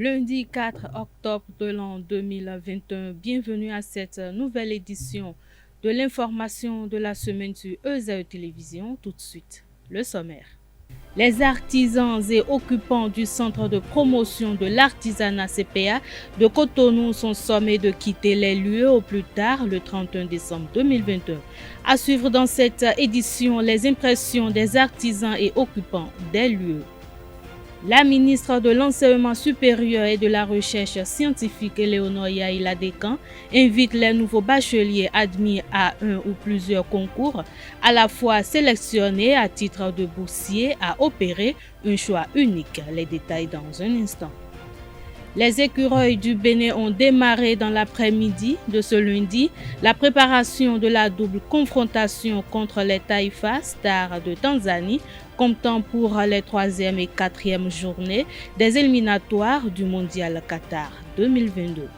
Lundi 4 octobre de l'an 2021, bienvenue à cette nouvelle édition de l'information de la semaine sur ESAE Télévision. Tout de suite, le sommaire. Les artisans et occupants du centre de promotion de l'artisanat CPA de Cotonou sont sommés de quitter les lieux au plus tard le 31 décembre 2021. À suivre dans cette édition, les impressions des artisans et occupants des lieux. La ministre de l'Enseignement supérieur et de la Recherche scientifique, Éléonore Yaïla Descamps, invite les nouveaux bacheliers admis à un ou plusieurs concours, à la fois sélectionnés à titre de boursiers, à opérer un choix unique. Les détails dans un instant. Les écureuils du Bénin ont démarré dans l'après-midi de ce lundi la préparation de la double confrontation contre les Taïfas Stars de Tanzanie, comptant pour les 3e et 4e journées des éliminatoires du Mondial Qatar 2022.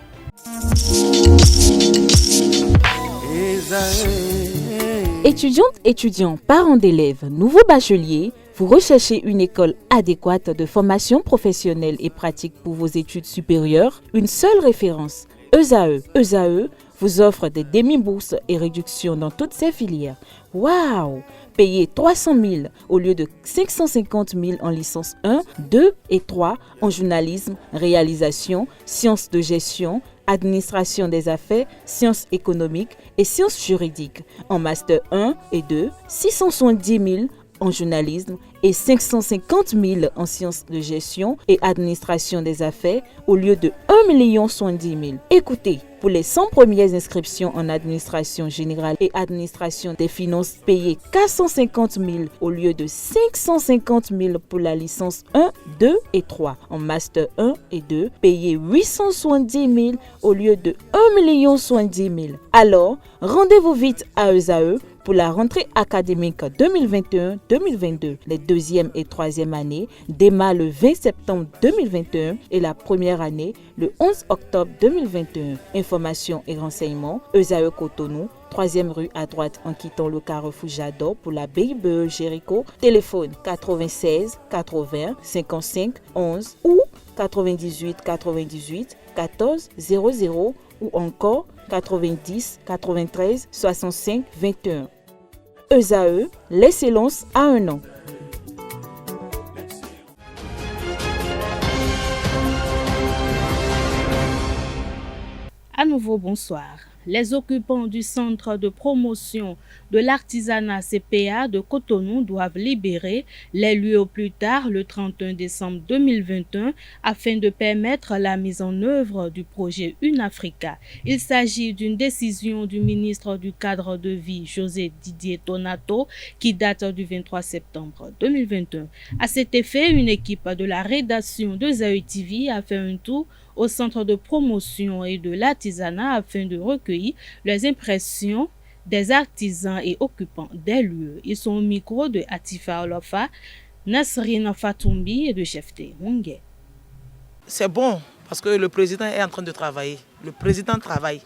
Étudiantes, étudiants, parents d'élèves, nouveaux bacheliers, vous recherchez une école adéquate de formation professionnelle et pratique pour vos études supérieures? Une seule référence, ESAE. ESAE vous offre des demi-bourses et réductions dans toutes ces filières. Waouh! Payez 300 000 au lieu de 550 000 en licence 1, 2 et 3 en journalisme, réalisation, sciences de gestion, administration des affaires, sciences économiques et sciences juridiques. En master 1 et 2, 670 000 en journalisme et 550 000 en sciences de gestion et administration des affaires au lieu de 1 070 000. Écoutez, pour les 100 premières inscriptions en administration générale et administration des finances, payez 450 000 au lieu de 550 000 pour la licence 1, 2 et 3. En master 1 et 2, payez 870 000 au lieu de 1 070 000. Alors, rendez-vous vite à ESAE pour la rentrée académique 2021-2022. Les 2e et 3e années démarrent le 20 septembre 2021 et la première année le 11 octobre 2021. Informations et renseignements, ESAE Cotonou, 3e rue à droite en quittant le carrefour Jador pour la BIBE Jéricho. Téléphone 96 80 55 11 ou 98 98 14 00 ou encore 90 93 65 21. ESAE, l'excellence à un an. À nouveau, bonsoir. Les occupants du centre de promotion de l'artisanat CPA de Cotonou doivent libérer les lieux au plus tard le 31 décembre 2021 afin de permettre la mise en œuvre du projet UNAFRICA. Il s'agit d'une décision du ministre du Cadre de vie, José Didier Tonato, qui date du 23 septembre 2021. À cet effet, une équipe de la rédaction de ESAE TV a fait un tour au centre de promotion et de l'artisanat afin de recueillir les impressions des artisans et occupants des lieux. Ils sont au micro de Atifa Olofa, Nasrine Fatoumbi et de Chefté Mungé. C'est bon parce que le président est en train de travailler. Le président travaille.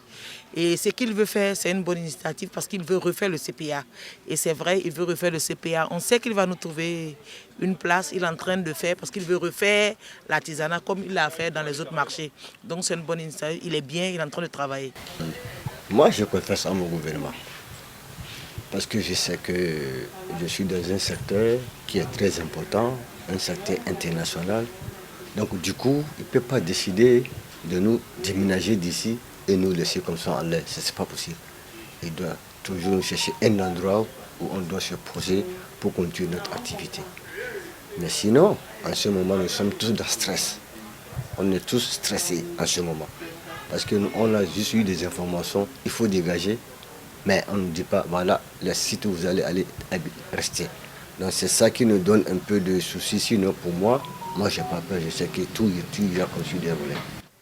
Et ce qu'il veut faire, c'est une bonne initiative parce qu'il veut refaire le CPA. Et c'est vrai, il veut refaire le CPA. On sait qu'il va nous trouver une place. Il est en train de faire parce qu'il veut refaire l'artisanat comme il l'a fait dans les autres marchés. Donc c'est une bonne initiative. Il est bien, il est en train de travailler. Moi, je préfère ça à mon gouvernement. Parce que je sais que je suis dans un secteur qui est très important, un secteur international. Donc du coup, il ne peut pas décider de nous déménager d'ici et nous laisser comme ça en l'air. Ce n'est pas possible. Il doit toujours chercher un endroit où on doit se poser pour continuer notre activité. Mais sinon, en ce moment, nous sommes tous dans le stress. On est tous stressés en ce moment. Parce qu'on a juste eu des informations, il faut dégager, mais on ne dit pas, voilà, le site où vous allez rester. Donc c'est ça qui nous donne un peu de soucis. Sinon pour moi je n'ai pas peur, je sais que tout est conçu des volets.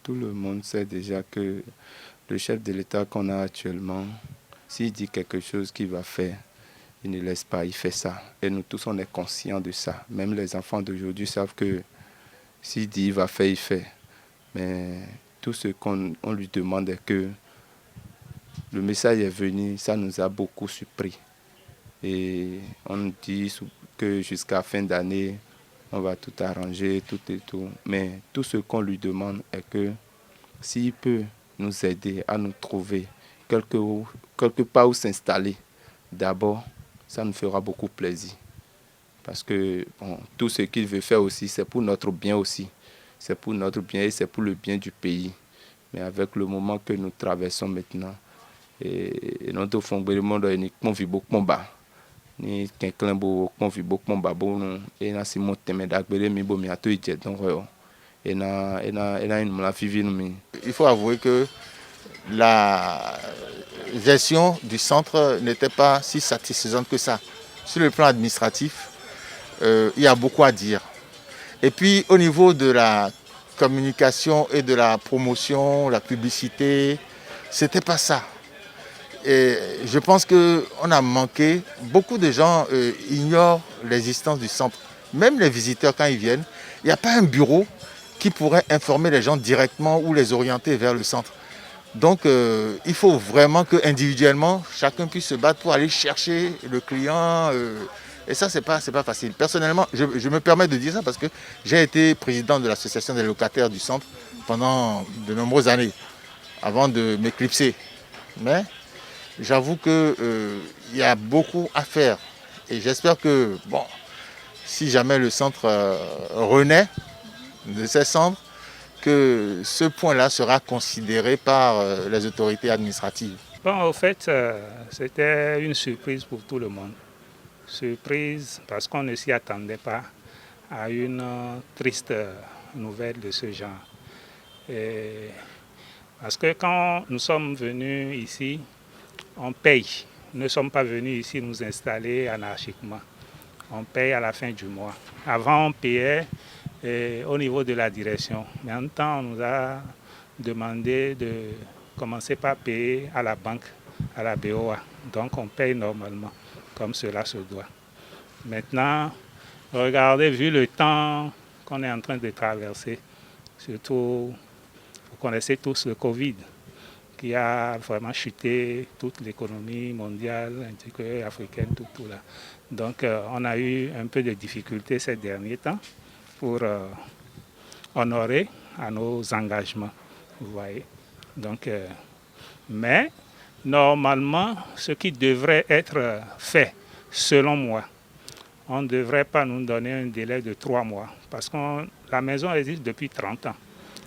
Tout le monde sait déjà que le chef de l'État qu'on a actuellement, s'il dit quelque chose qu'il va faire, il ne laisse pas, il fait ça. Et nous tous, on est conscients de ça. Même les enfants d'aujourd'hui savent que s'il dit il va faire, il fait. Mais tout ce qu'on lui demande est que le message est venu, ça nous a beaucoup surpris. Et on dit que jusqu'à fin d'année, on va tout arranger, tout et tout. Mais tout ce qu'on lui demande est que s'il peut nous aider à nous trouver quelque part où s'installer, d'abord, ça nous fera beaucoup plaisir. Parce que bon, tout ce qu'il veut faire aussi, c'est pour notre bien aussi. C'est pour notre bien et c'est pour le bien du pays. Mais avec le moment que nous traversons maintenant, et notre fonctionnement est uniquement beaucoup bas. Ni quelqu'un qui vit beaucoup bas, et na si mon thème d'agbélé mi bo mi ato ije donc et na une la vie. Il faut avouer que la gestion du centre n'était pas si satisfaisante que ça. Sur le plan administratif, il y a beaucoup à dire. Et puis au niveau de la communication et de la promotion, la publicité, c'était pas ça. Et je pense qu'on a manqué, beaucoup de gens ignorent l'existence du centre. Même les visiteurs, quand ils viennent, il n'y a pas un bureau qui pourrait informer les gens directement ou les orienter vers le centre. Donc il faut vraiment qu'individuellement, chacun puisse se battre pour aller chercher le client. Et ça, c'est pas facile. Personnellement, je me permets de dire ça parce que j'ai été président de l'association des locataires du centre pendant de nombreuses années, avant de m'éclipser. Mais j'avoue qu'il y a beaucoup à faire. Et j'espère que, bon, si jamais le centre renaît de ses cendres, que ce point-là sera considéré par les autorités administratives. Bon, au fait, c'était une surprise pour tout le monde. Surprise parce qu'on ne s'y attendait pas à une triste nouvelle de ce genre. Et parce que quand nous sommes venus ici, on paye. Nous ne sommes pas venus ici nous installer anarchiquement. On paye à la fin du mois. Avant, on payait au niveau de la direction. Mais en même temps, on nous a demandé de commencer par payer à la banque, à la BOA. Donc, on paye normalement, comme cela se doit. Maintenant, regardez, vu le temps qu'on est en train de traverser, surtout, vous connaissez tous le Covid, qui a vraiment chuté toute l'économie mondiale, africaine, tout là. Donc, on a eu un peu de difficultés ces derniers temps pour honorer à nos engagements, vous voyez. Donc, mais, normalement, ce qui devrait être fait, selon moi, on ne devrait pas nous donner un délai de 3 mois, parce que la maison existe depuis 30 ans.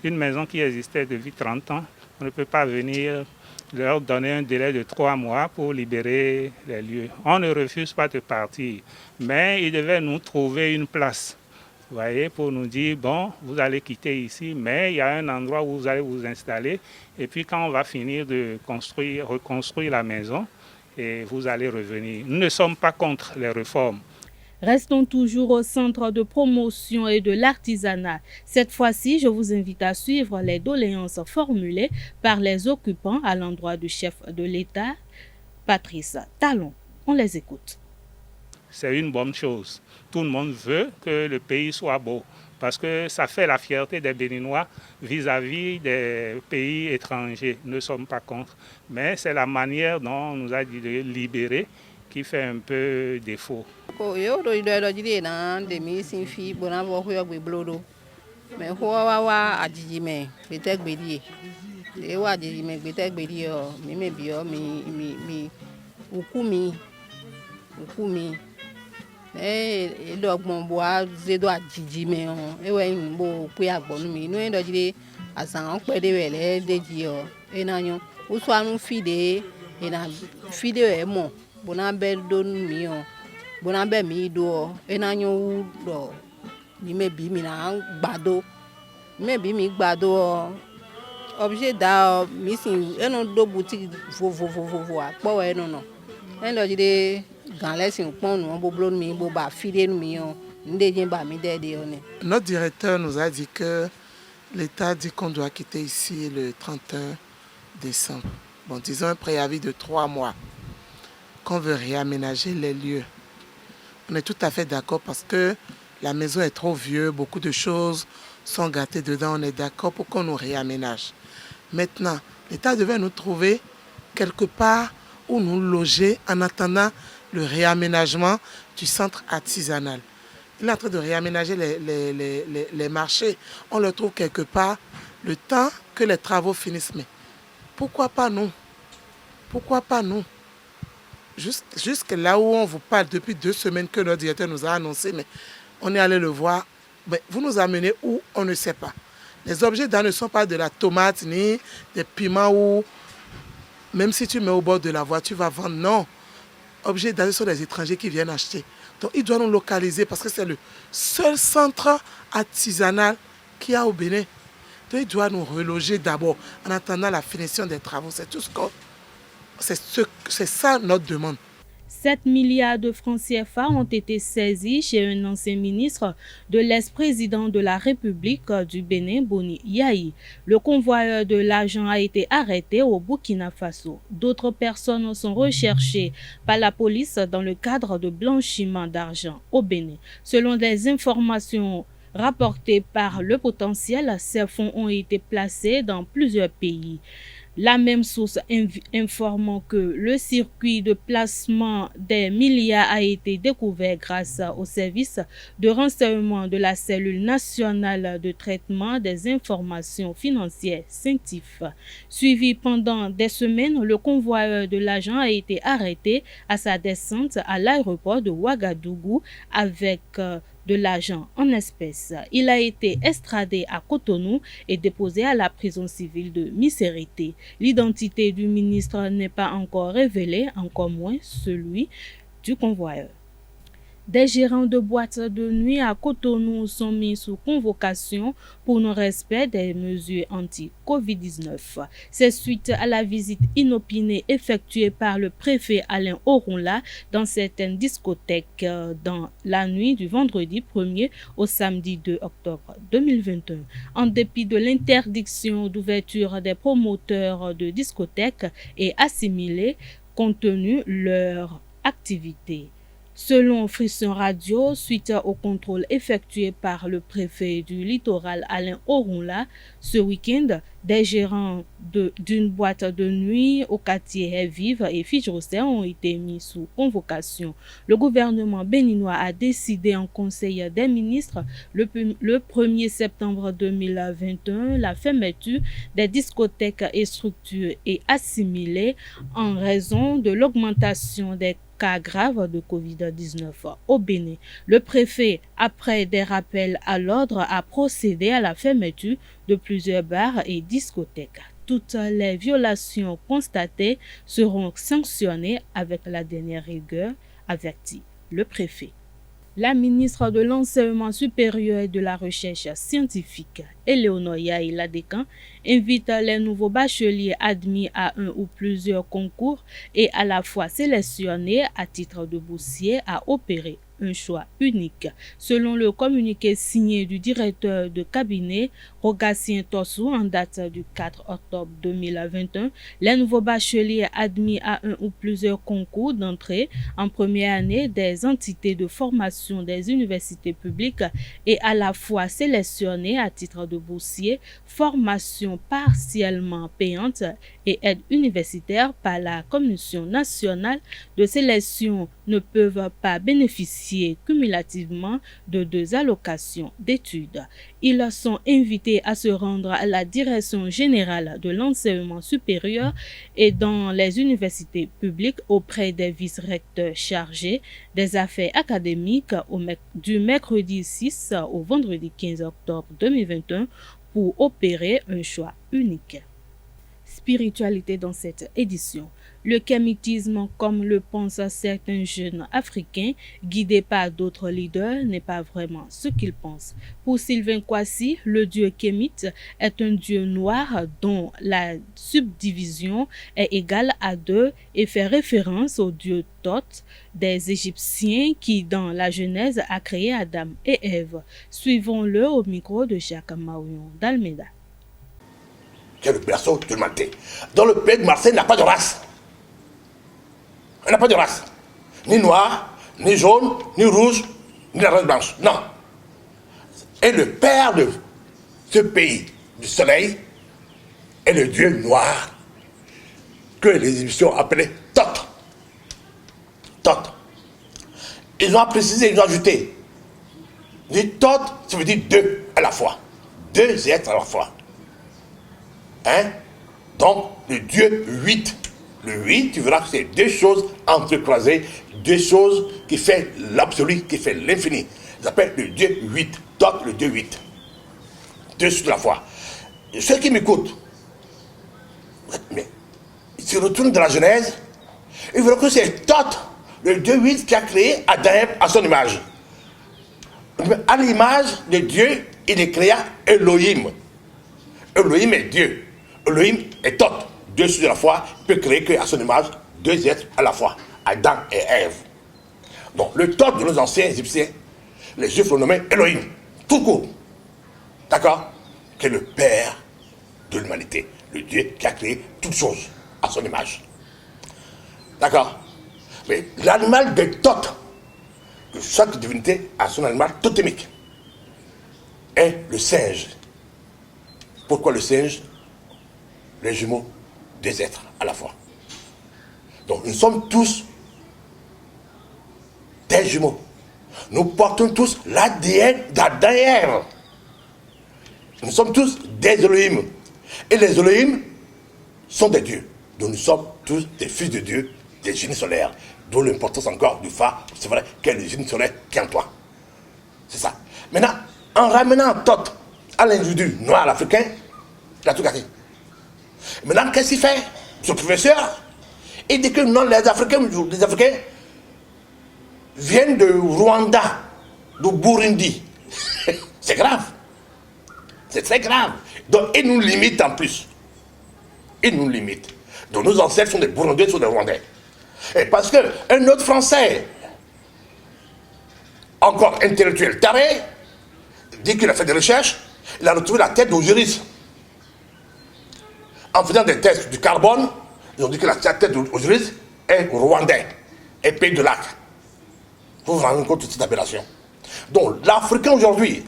Une maison qui existait depuis 30 ans, on ne peut pas venir leur donner un délai de 3 mois pour libérer les lieux. On ne refuse pas de partir, mais ils devaient nous trouver une place, vous voyez, pour nous dire, bon, vous allez quitter ici, mais il y a un endroit où vous allez vous installer, et puis quand on va finir de reconstruire la maison, et vous allez revenir. Nous ne sommes pas contre les réformes. Restons toujours au centre de promotion et de l'artisanat. Cette fois-ci, je vous invite à suivre les doléances formulées par les occupants à l'endroit du chef de l'État, Patrice Talon. On les écoute. C'est une bonne chose. Tout le monde veut que le pays soit beau parce que ça fait la fierté des Béninois vis-à-vis des pays étrangers. Nous ne sommes pas contre. Mais c'est la manière dont on nous a dit de libérer qui fait un peu défaut. objet da missing eno do boutique no eno jide ganlesin pon no bo blon mi bo ba fide mi on ndeje ba mi dede on. Notre directeur nous a dit que l'État dit qu'on doit quitter ici le 31 décembre. Bon, disons un préavis de 3 mois, qu'on veut réaménager les lieux. On est tout à fait d'accord parce que la maison est trop vieuse, beaucoup de choses sont gâtées dedans, on est d'accord pour qu'on nous réaménage. Maintenant, l'État devait nous trouver quelque part où nous loger en attendant le réaménagement du centre artisanal. Il est en train de réaménager les marchés. On le trouve quelque part le temps que les travaux finissent. Mais pourquoi pas nous? Pourquoi pas nous? Jusque là où on vous parle depuis 2 semaines que notre directeur nous a annoncé, mais on est allé le voir. Mais vous nous amenez où? On ne sait pas. Les objets d'art ne sont pas de la tomate ni des piments ou même si tu mets au bord de la voie, tu vas vendre. Non. Objets d'art, ce sont des étrangers qui viennent acheter. Donc il doit nous localiser parce que c'est le seul centre artisanal qu'il y a au Bénin. Donc il doit nous reloger d'abord en attendant la finition des travaux. C'est tout ce qu'on... C'est ça notre demande. 7 milliards de francs CFA ont été saisis chez un ancien ministre de l'ex-président de la République du Bénin, Boni Yahi. Le convoyeur de l'argent a été arrêté au Burkina Faso. D'autres personnes sont recherchées par la police dans le cadre de blanchiment d'argent au Bénin. Selon des informations rapportées par Le Potentiel, ces fonds ont été placés dans plusieurs pays. La même source informant que le circuit de placement des milliards a été découvert grâce au service de renseignement de la cellule nationale de traitement des informations financières CENTIF. Suivi pendant des semaines, le convoyeur de l'argent a été arrêté à sa descente à l'aéroport de Ouagadougou avec de l'argent en espèces. Il a été extradé à Cotonou et déposé à la prison civile de Misérité. L'identité du ministre n'est pas encore révélée, encore moins celui du convoyeur. Des gérants de boîtes de nuit à Cotonou sont mis sous convocation pour non-respect des mesures anti-Covid-19. C'est suite à la visite inopinée effectuée par le préfet Alain Oronla dans certaines discothèques dans la nuit du vendredi 1er au samedi 2 octobre 2021. En dépit de l'interdiction d'ouverture des promoteurs de discothèques et assimilés compte tenu leur activité. Selon Frisson Radio, suite au contrôle effectué par le préfet du littoral Alain Oronla, ce week-end, des gérants d'une boîte de nuit au quartier Vive et Fidjrosser ont été mis sous convocation. Le gouvernement béninois a décidé en Conseil des ministres le 1er septembre 2021 la fermeture des discothèques et structures et assimilées en raison de l'augmentation des cas graves de Covid-19 au Bénin. Le préfet, après des rappels à l'ordre, a procédé à la fermeture de plusieurs bars et discothèques. Toutes les violations constatées seront sanctionnées avec la dernière rigueur, avertit le préfet. La ministre de l'Enseignement supérieur et de la Recherche scientifique, Éléonore Yahi Ladékan, invite les nouveaux bacheliers admis à un ou plusieurs concours et à la fois sélectionnés à titre de boursier à opérer un choix unique. Selon le communiqué signé du directeur de cabinet Rogatien Tossou en date du 4 octobre 2021, les nouveaux bacheliers admis à un ou plusieurs concours d'entrée en première année des entités de formation des universités publiques et à la fois sélectionnés à titre de boursier, formation partiellement payante et aide universitaire par la Commission nationale de sélection ne peuvent pas bénéficier cumulativement de 2 allocations d'études. Ils sont invités à se rendre à la Direction générale de l'enseignement supérieur et dans les universités publiques auprès des vice-recteurs chargés des affaires académiques du mercredi 6 au vendredi 15 octobre 2021 pour opérer un choix unique. Spiritualité dans cette édition. Le kémitisme, comme le pensent certains jeunes africains, guidés par d'autres leaders, n'est pas vraiment ce qu'ils pensent. Pour Sylvain Kwasi, le dieu kémite est un dieu noir dont la subdivision est égale à 2 et fait référence au dieu Thoth des Égyptiens qui, dans la Genèse, a créé Adam et Ève. Suivons-le au micro de Jacques Maouillon d'Almeida. C'est le berceau de l'humanité. Dans le pays de Marseille, il n'a pas de race. Il n'a pas de race. Ni noir, ni jaune, ni rouge, ni la race blanche. Non. Et le père de ce pays, du soleil, est le dieu noir que les Égyptiens appelaient Thoth. Thoth. Ils ont précisé, ils ont ajouté dit tot, ça veut dire deux à la fois. Deux êtres à la fois. Hein? Donc, le Dieu 8. Le 8, tu verras que c'est deux choses entrecroisées, deux choses qui font l'absolu, qui fait l'infini. Ils appellent le Dieu 8. Tot, le Dieu 8. Deux sur la fois. Ceux qui m'écoutent, mais ils se retournent de la Genèse, ils verront que c'est Tot, le Dieu 8, qui a créé Adam à son image. À l'image de Dieu, il créa Elohim. Elohim est Dieu. Elohim est Tot. Deux sur la fois, il peut créer qu'à son image, deux êtres à la fois, Adam et Ève. Donc le Tot de nos anciens Égyptiens, les Juifs l'ont nommé Elohim, tout court. D'accord? Qui est le Père de l'humanité, le Dieu qui a créé toutes choses à son image. D'accord? Mais l'animal de Tot, que chaque divinité a son animal totémique, est le singe. Pourquoi le singe? Les jumeaux des êtres à la fois. Donc nous sommes tous des jumeaux. Nous portons tous l'ADN d'Adam et Ève. Nous sommes tous des Elohim. Et les Elohim sont des dieux. Donc nous sommes tous des fils de Dieu, des génies solaires. D'où l'importance encore du phare, c'est vrai, quel est le génie solaire qui est en toi. C'est ça. Maintenant, en ramenant Tot à l'individu noir africain, il a tout gâté. Maintenant, qu'est-ce qu'il fait? Ce professeur, il dit que non, les Africains viennent de Rwanda, de Burundi. C'est grave. C'est très grave. Donc, il nous limite en plus. Il nous limite. Donc, nos ancêtres sont des Burundais, sont des Rwandais. Et parce qu'un autre Français, encore intellectuel taré, dit qu'il a fait des recherches, il a retrouvé la tête d'Osiris. En faisant des tests du carbone, ils ont dit que la tête d'Osiris est rwandais, et pays de lac. Vous vous rendez compte de cette aberration. Donc l'Africain aujourd'hui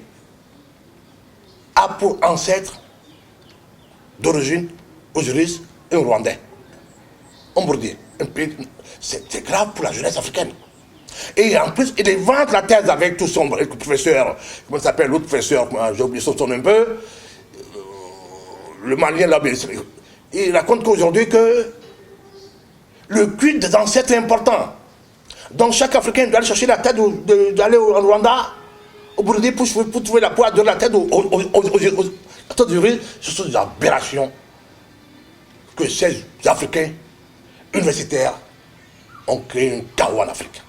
a pour ancêtre d'origine Osiris et un Rwandais. On peut dire, c'est grave pour la jeunesse africaine. Et en plus, il invente la thèse avec tout son professeur, comment s'appelle l'autre professeur, j'ai oublié son nom un peu, le Malien là, il raconte qu'aujourd'hui que le culte des ancêtres est important. Donc chaque Africain doit aller chercher la tête, d'aller au Rwanda, au Burundi pour trouver la poids de la tête ce sont des aberrations que ces Africains universitaires ont créé un chaos en Afrique.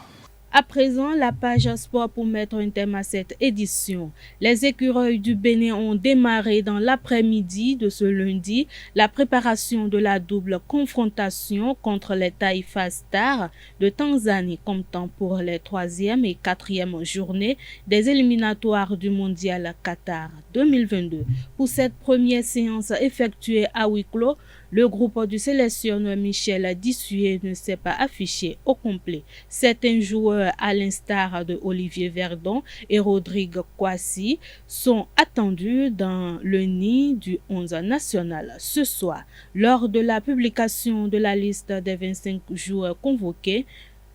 À présent, la page sport pour mettre un terme à cette édition. Les écureuils du Bénin ont démarré dans l'après-midi de ce lundi la préparation de la double confrontation contre les Taifa Stars de Tanzanie, comptant pour les 3e et 4e journées des éliminatoires du Mondial Qatar 2022. Pour cette première séance effectuée à huis clos, le groupe du sélectionneur Michel Dissué ne s'est pas affiché au complet. Certains joueurs, à l'instar de Olivier Verdon et Rodrigue Kwasi, sont attendus dans le nid du 11 national ce soir. Lors de la publication de la liste des 25 joueurs convoqués,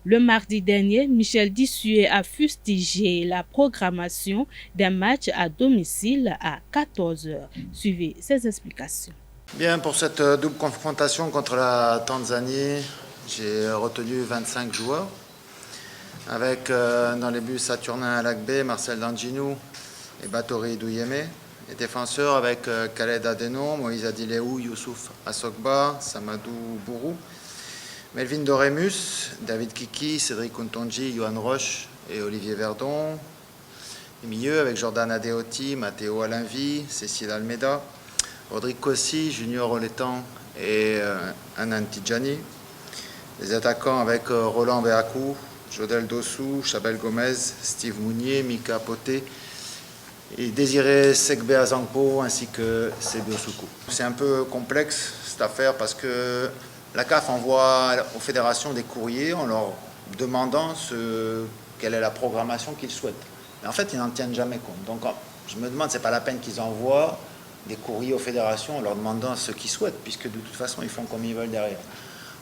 le mardi dernier, Michel Dissué a fustigé la programmation d'un match à domicile à 14h. Suivez ses explications. Bien, pour cette double confrontation contre la Tanzanie, j'ai retenu 25 joueurs, avec dans les buts Saturnin Alakbe, Marcel Danginou et Batori Douyeme. Les défenseurs avec Khaled Adeno, Moïse Adileou, Youssouf Assogba, Samadou Bourou, Melvin Doremus, David Kiki, Cédric Untonji, Johan Roche et Olivier Verdon. Les milieux avec Jordan Adeoti, Matteo Alinvi, Cécile Almeida, Rodrigue Kossi, Junior Oletan et Anan Tidjani. Les attaquants avec Roland Beakou, Jodel Dossou, Chabel Gomez, Steve Mounier, Mika Poté et Désiré Sekbe Azangpo ainsi que Sebio Soukou. C'est un peu complexe cette affaire parce que la CAF envoie aux fédérations des courriers en leur demandant quelle est la programmation qu'ils souhaitent. Mais en fait, ils n'en tiennent jamais compte. Donc je me demande, c'est pas la peine qu'ils envoient des courriers aux fédérations en leur demandant ce qu'ils souhaitent, puisque de toute façon, ils font comme ils veulent derrière.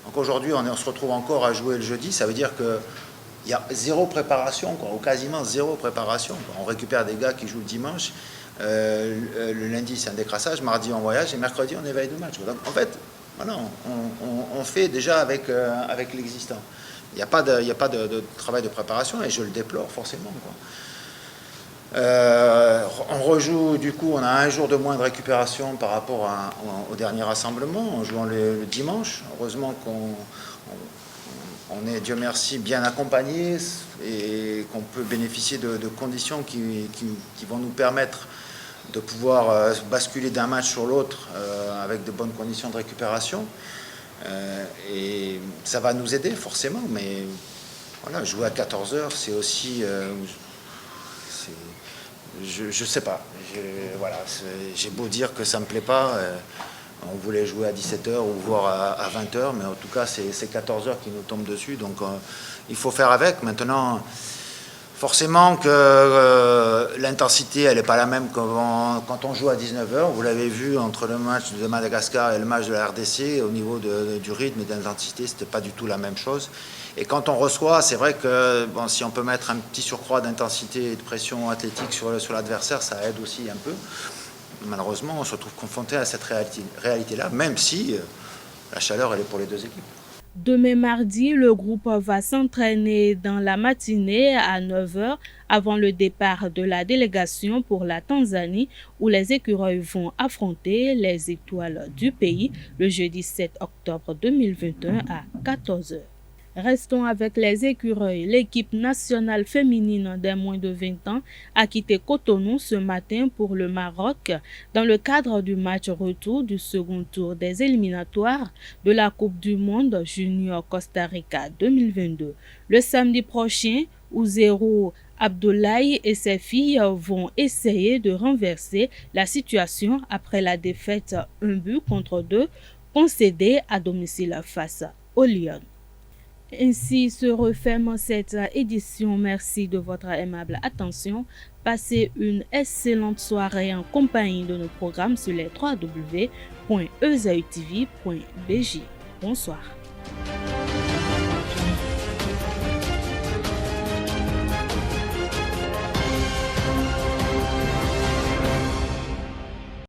Donc aujourd'hui, on se retrouve encore à jouer le jeudi. Ça veut dire que Il y a zéro préparation, quoi, ou quasiment zéro préparation, quoi. On récupère des gars qui jouent le dimanche, le lundi c'est un décrassage, mardi on voyage et mercredi on éveille de match. Donc en fait, voilà, on fait déjà avec l'existant. Il n'y a pas de travail de préparation et je le déplore forcément, quoi. On rejoue, du coup, on a un jour de moins de récupération par rapport au dernier rassemblement, en jouant le dimanche. Heureusement qu'on est, Dieu merci, bien accompagné et qu'on peut bénéficier de conditions qui vont nous permettre de pouvoir basculer d'un match sur l'autre avec de bonnes conditions de récupération. Et ça va nous aider forcément, mais voilà, jouer à 14h, c'est aussi... je sais pas, j'ai beau dire que ça me plaît pas, on voulait jouer à 17h ou voire à 20h, mais en tout cas c'est 14h qui nous tombe dessus, donc il faut faire avec. Maintenant, forcément que l'intensité elle n'est pas la même quand on joue à 19h, vous l'avez vu entre le match de Madagascar et le match de la RDC, au niveau du rythme et de l'intensité, c'était pas du tout la même chose. Et quand on reçoit, c'est vrai que bon, si on peut mettre un petit surcroît d'intensité et de pression athlétique sur l'adversaire, ça aide aussi un peu. Malheureusement, on se retrouve confronté à cette réalité-là, même si la chaleur, elle est pour les deux équipes. Demain mardi, le groupe va s'entraîner dans la matinée à 9h avant le départ de la délégation pour la Tanzanie où les écureuils vont affronter les étoiles du pays le jeudi 7 octobre 2021 à 14h. Restons avec les écureuils. L'équipe nationale féminine des moins de 20 ans a quitté Cotonou ce matin pour le Maroc dans le cadre du match retour du second tour des éliminatoires de la Coupe du Monde Junior Costa Rica 2022. Le samedi prochain, Ouzero Abdoulaye et ses filles vont essayer de renverser la situation après la défaite 1-2 concédée à domicile face aux Lions. Ainsi se referme cette édition. Merci de votre aimable attention. Passez une excellente soirée en compagnie de nos programmes sur les www.ezautv.bj. Bonsoir.